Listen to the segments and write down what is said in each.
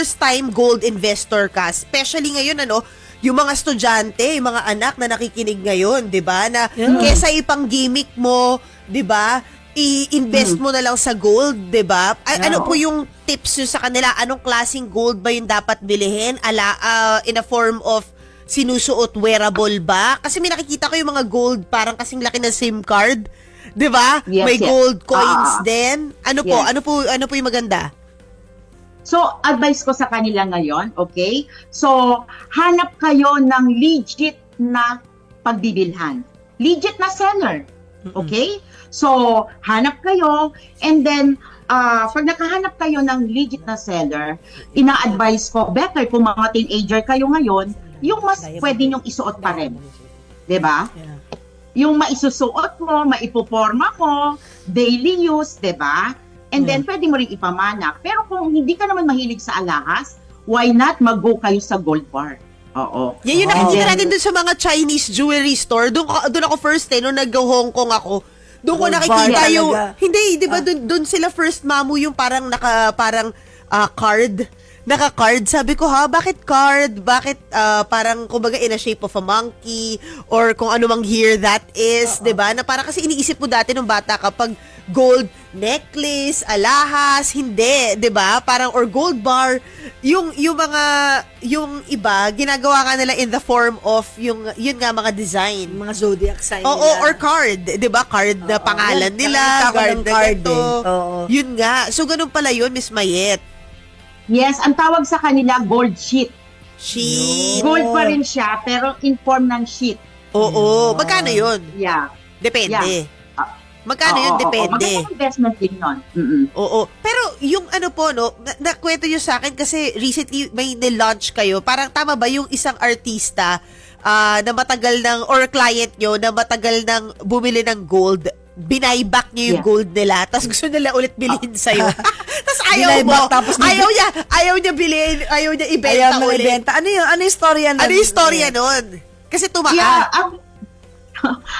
first time gold investor ka, especially ngayon yung mga estudyante, yung mga anak na nakikinig ngayon, 'di ba? Na kesa ipang gimmick mo, 'di ba? I-invest mo na lang sa gold, 'di ba? Ano po yung tips nyo sa kanila? Anong klaseng gold ba yung dapat bilhin? In a form of sinusuot, wearable ba? Kasi may nakikita ko yung mga gold parang kasing laki ng SIM card, 'di ba? Yes, may yes. gold coins din. Ano po? Yes. Ano po yung maganda? So, advice ko sa kanila ngayon, okay? So, hanap kayo ng legit na pagbibilhan. Legit na seller, okay? So, hanap kayo, and then, pag nakahanap kayo ng legit na seller, ina-advise ko, better kung mga teenager kayo ngayon, yung mas pwede nyong isuot pa rin. Diba? Yeah. Yung maisusuot mo, maipoporma ko, daily use, diba? And then, pwede mo rin ipamana. Pero kung hindi ka naman mahilig sa alahas, why not mag-go kayo sa gold bar? Oo. Yan yung nakikita natin dun sa mga Chinese jewelry store. Doon ako first nung nag-Hong Kong ako. Doon ko Gold nakikita bar yung talaga. hindi, 'di ba doon sila first mamu yung parang card. Naka-card. Sabi ko, bakit card? Bakit parang kumbaga in a shape of a monkey or kung ano mang here that is, 'di ba? Na parang kasi iniisip mo dati nung bata kapag gold necklace, alahas, hindi, 'di ba? Parang or gold bar, yung iba ginagawa ka nila in the form of yun nga mga design. Mga zodiac sign Oo, nila. or card, 'di ba? Card na pangalan Yan, nila, nakita ko card ng na card ganito. Oo. Yun nga. So ganun pala yun, Miss Mayet. Yes, ang tawag sa kanila gold sheet. Sheet. Gold pa rin siya, pero in form ng sheet. Oo. Magkano yun? Yeah. Depende. Yeah. Magkano yun? Depende. Magandang investment din yun. Mm-mm. Oo. Pero yung ano po, nakwento nyo sa akin kasi recently may nilaunch kayo. Parang tama ba yung isang artista na matagal or client nyo na matagal nang bumili ng gold, binayback niyo yung gold nila, tapos gusto nila ulit bilhin sa'yo. Tapos ayaw mo. Tapos ayaw niya bilhin, ayaw niya ibenta ulit. Ibenta. Ano yung istorya nun? Ano yung storya nun? Kasi tumaas. Yeah,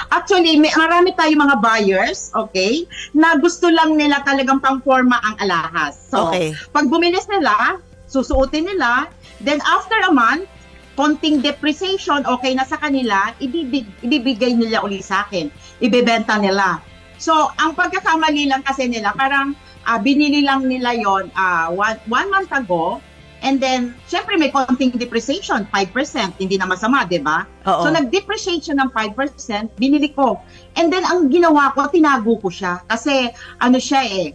actually, marami tayong mga buyers, okay, na gusto lang nila talagang pang-forma ang alahas. So, Okay. pag bumili nila, susuotin nila, then after a month, konting depreciation, okay na sa kanila, ibibigay nila uli sa akin. Ibebenta nila. So, ang pagkakamali lang kasi nila, parang binili lang nila yon one month ago, and then, syempre may konting depreciation, 5%, hindi na masama, di ba? Oo. So, nag-depreciate siya ng 5%, binili ko. And then, ang ginawa ko, tinago ko siya. Kasi, ano siya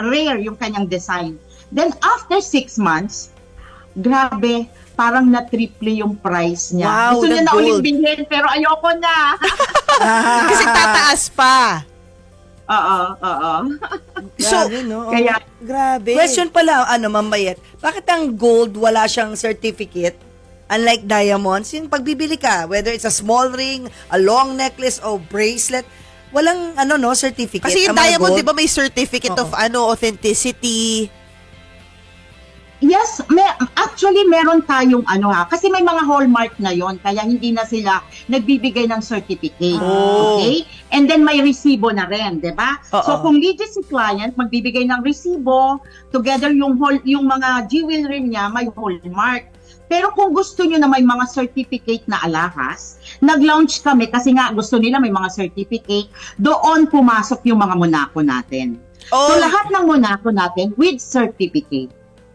rare yung kanyang design. Then, after 6 months, grabe, parang na-triple yung price niya. Wow, Gusto niya na gold. ulit bilhin, pero ayoko na. Kasi tataas pa. Oo. So, Grabe, no? Kaya, grabe. Question pala, Ma'am Mayet, bakit ang gold wala siyang certificate? Unlike diamonds, yung pagbibili ka, whether it's a small ring, a long necklace, or bracelet, walang certificate. Kasi yung ang mga diamond, gold. di ba may certificate of authenticity? yes, actually meron tayong kasi may mga hallmark na yon, kaya hindi na sila nagbibigay ng certificate. Oh. Okay? And then may resibo na rin, 'di ba? Oo. So kung legit si client, magbibigay ng resibo, together yung mga jewelry niya may hallmark. Pero kung gusto niyo na may mga certificate na alahas, nag-launch kami kasi nga gusto nila may mga certificate, doon pumasok yung mga Monaco natin. Oh. So lahat ng Monaco natin with certificate.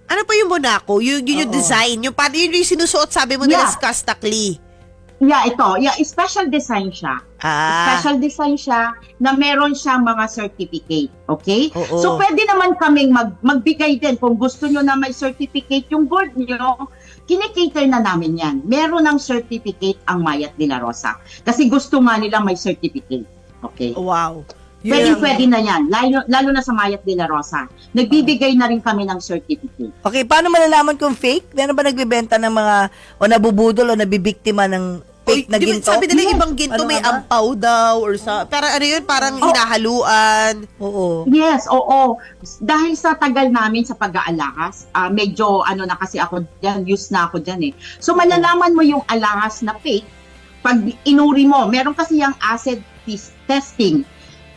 Ano pa yung Monaco? Yung design. Yung yung sinusuot, sabi mo nila, Skastakli. Yeah, ito. Yeah, special design siya. Special design siya na meron siyang mga certificate. Okay? Oo. So, pwede naman kaming magbigay din kung gusto nyo na may certificate yung gold nyo. Kinikater na namin yan. Meron ng certificate ang Mayat de la Rosa. Kasi gusto nga nila may certificate. Okay? Wow. Pwede na yan. Lalo na sa Mayat de la Rosa. Nagbibigay na rin kami ng certificate. Okay, paano malalaman kung fake? Meron ba nagbebenta ng mga, o nabubudol o nabibiktima ng fake na ginto? Sabi nila Yes. ibang ginto Ano may nga ba? ampaw daw or sa parang ano yun, parang hinahaluan. Oo. Yes, oo. Dahil sa tagal namin sa pag-aalahas, medyo na kasi ako dyan, used na ako dyan eh. So malalaman mo yung alahas na fake pag inuri mo. Meron kasi yung acid testing.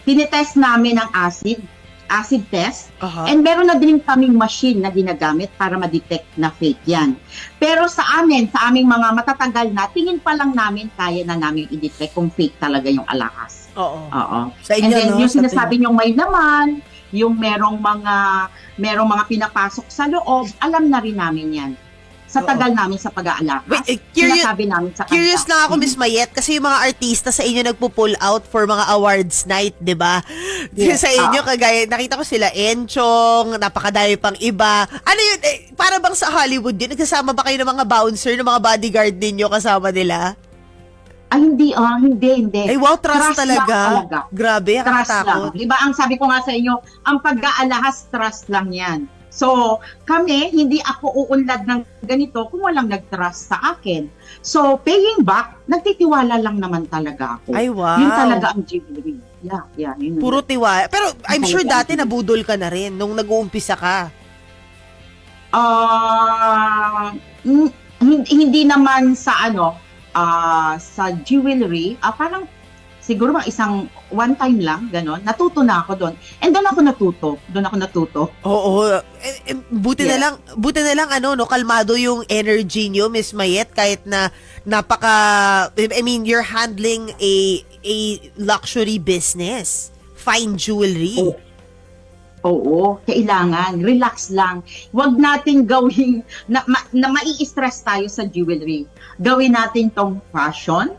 Tinetest namin ang acid acid test. Aha. And meron na din kaming machine na ginagamit para ma-detect na fake yan. Pero sa amin, sa aming mga matatagal na, tingin pa lang namin, kaya na namin i-detect kung fake talaga yung alahas. Oo. Oo. Sa And inyo, then no? yung Sa sinasabi niyong may laman, yung merong mga pinapasok sa loob, alam na rin namin yan. Sa Oo. tagal namin sa pag-aalahas, Wait, curious, sinasabi namin sa kanila. curious lang ako, Miss Mayet, kasi yung mga artista sa inyo nagpo-pull out for mga awards night, di ba? Yes. Sa inyo, kagaya, nakita ko sila Enchong, napakadami pang iba. Ano yun, para bang sa Hollywood yun? Nagsasama ba kayo ng mga bouncer, ng mga bodyguard ninyo kasama nila? Ay, hindi. Ay, wow, trust Trust talaga. lang talaga. Grabe, Trust lang. nakakatakot. Diba, ang sabi ko nga sa inyo, ang pag-aalahas, trust lang yan. So, kami, hindi ako uunlad ng ganito kung walang nag-trust sa akin. So, paying back, nagtitiwala lang naman talaga ako. Ay, wow. Yun talaga ang jewelry. Yeah, yun. Puro tiwala. Pero I'm sure Talaga. dati nabudol ka na rin nung nag-uumpisa ka. Hindi naman sa sa jewelry, parang siguro mga isang one time lang, gano'n. Natuto na ako doon. And doon ako natuto. Oo. Buti Yes. na lang kalmado yung energy niyo, Miss Mayet, kahit na you're handling a luxury business. Fine jewelry. Oo, kailangan. Relax lang. Huwag nating gawing na mai-stress tayo sa jewelry. Gawin natin tong fashion.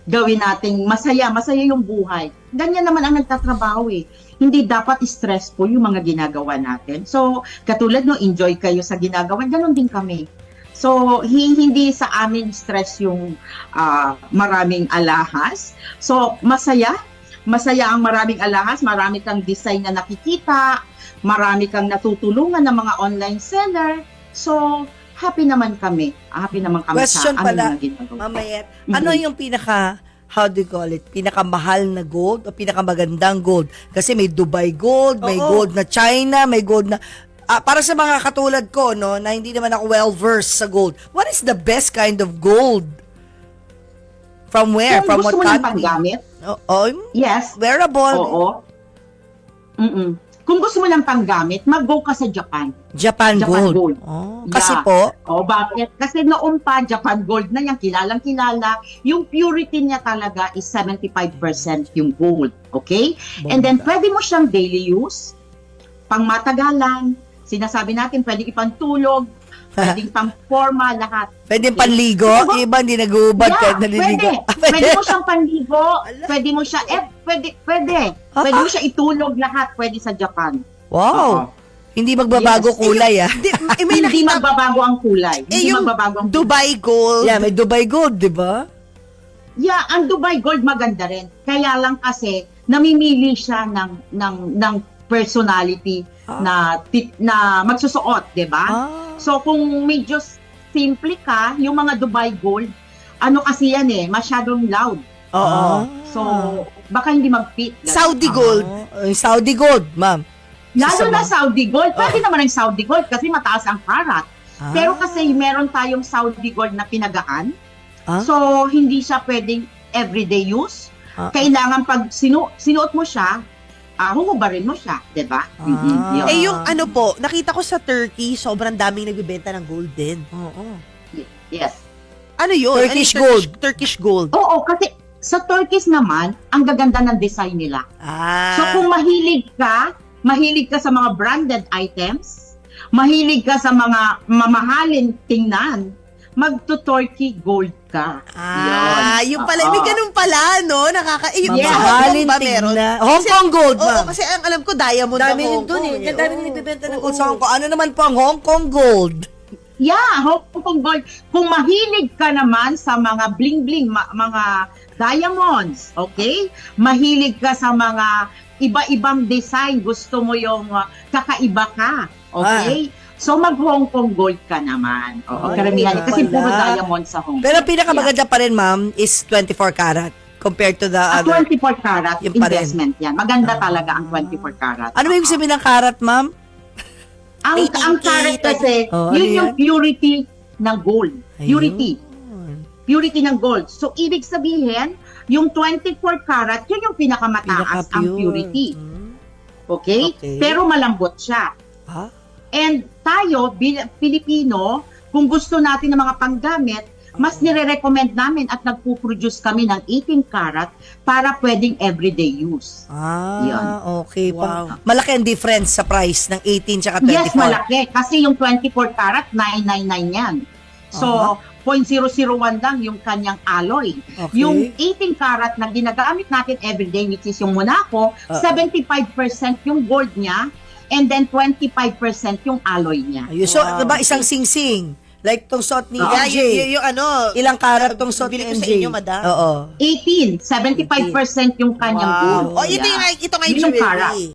Gawin nating masaya yung buhay. Ganyan naman ang nagtatrabaho eh. Hindi dapat stressful yung mga ginagawa natin. So, katulad no, enjoy kayo sa ginagawa, ganun din kami. So, hindi sa amin stress yung maraming alahas. So, masaya ang maraming alahas, marami kang design na nakikita, marami kang natutulungan ng mga online seller. So, happy naman kami. Happy naman kami Question sa pala, aming ginagawa. Mamayet, ano yung pinakamahal na gold o pinakamagandang gold? Kasi may Dubai gold, may Oo. gold na China, may gold na... para sa mga katulad ko, no, na hindi naman ako well-versed sa gold, what is the best kind of gold? From where? Kung From what gusto mo ng country? panggamit, Oh, yes, wearable. oo. Kung gusto mo ng panggamit, mag-go ka sa Japan. Japan Japan gold. gold. Oh, kasi Yeah. po, Bakit? Kasi noon pa, Japan gold na yan, kilalang-kilala. Yung purity niya talaga is 75% yung gold. Okay? And then, pwede mo siyang daily use, pangmatagalan, sinasabi natin, pwede ipantulog, pwedeng pang forma, lahat. pwede Okay? panligo, Siguro- iba hindi nag-uubad kahit naliligo. Pwede mo siyang panligo, pwede mo siya, pwede. Pwede mo siya itulog lahat, pwede sa Japan. Wow. Oo. Hindi magbabago Yes. kulay, ah. May Hindi nakita, magbabago ang kulay. Hindi yung magbabago ang Dubai gold. Yeah, may Dubai gold, di ba? Yeah, ang Dubai Gold maganda rin. Kaya lang kasi namimili siya ng personality na magsusuot, 'di ba? So kung medyo simple ka, yung mga Dubai Gold, kasi yan masyadong loud. Oo. So baka hindi mag-fit. Saudi gold. Yung Saudi gold, ma'am. Lalo na Saudi Gold. Pwede naman ang Saudi Gold kasi mataas ang karat. Pero kasi meron tayong Saudi Gold na pinagaan. So, hindi siya pwedeng everyday use. Kailangan pag sinuot mo siya, huhubarin mo siya, di ba? Yun. Yung nakita ko sa Turkey, sobrang daming nagbebenta ng gold din. Oo. Yes. Ano yun? Turkish Ano yung gold. Turkish gold. Oo, kasi sa Turkish naman, ang gaganda ng design nila. So, kung mahilig ka sa mga branded items, mahilig ka sa mga mamahalin tingnan, magto-Turkey gold ka. Yung pala, may ganun pala, no? Yung Yes. sa Hong Kong Mamahalin ba meron? tingnan. Hong Kong gold, Oo, ma'am. kasi ang alam ko, diamond Dami ang rin Hong dun Kong. eh. Dami rin nagbibenta ng Oo. gold sa Hong Kong. Ano naman po ang Hong Kong gold? Yeah, Hong Kong gold. Kung mahilig ka naman sa mga bling-bling, mga diamonds, okay? Mahilig ka sa mga iba-ibang design, gusto mo yung kakaiba ka, okay? So, mag-Hong Kong gold ka naman. Oo, Ay, karamihan. iba Kasi puro pala. diamond sa Hong Kong. Pero pinakamaganda pa rin, ma'am, is 24 karat compared to the At other. 24 karat Yung pa rin. investment yan. Maganda talaga ang 24 karat. Ano ba yung sabihin ng karat, ma'am? Ang 18K, karat kasi, Oh, yun ano yung purity ng gold. Purity. Ayun. Purity ng gold. So, ibig sabihin, yung 24 karat, yun yung pinakamataas ang Pinaka-pure. purity. Okay? Okay. Pero malambot siya. Ha? And tayo, Pilipino, kung gusto natin ng mga panggamit, mas nire-recommend namin at nagpo-produce kami ng 18 karat para pwedeng everyday use. Yan. Okay. Wow. Malaki ang difference sa price ng 18 tsaka 24. Yes, malaki. Kasi yung 24 karat, 999 yan. So, 0.001 lang yung kanyang alloy. Okay. Yung 18 karat na ginagamit natin everyday, which is yung Monaco, 75% yung gold niya, and then 25% yung alloy niya. Ayun. So, Wow. diba isang singsing? Like tong suot ni Yeah, MJ. yung ano, Ilang karat tong suot ni bili ko MJ? sa inyo, madam. Oo. 18, 75% yung kanyang Wow. gold. Oh, ito Yeah. yung ito nga yung Yun yung jewelry. karat.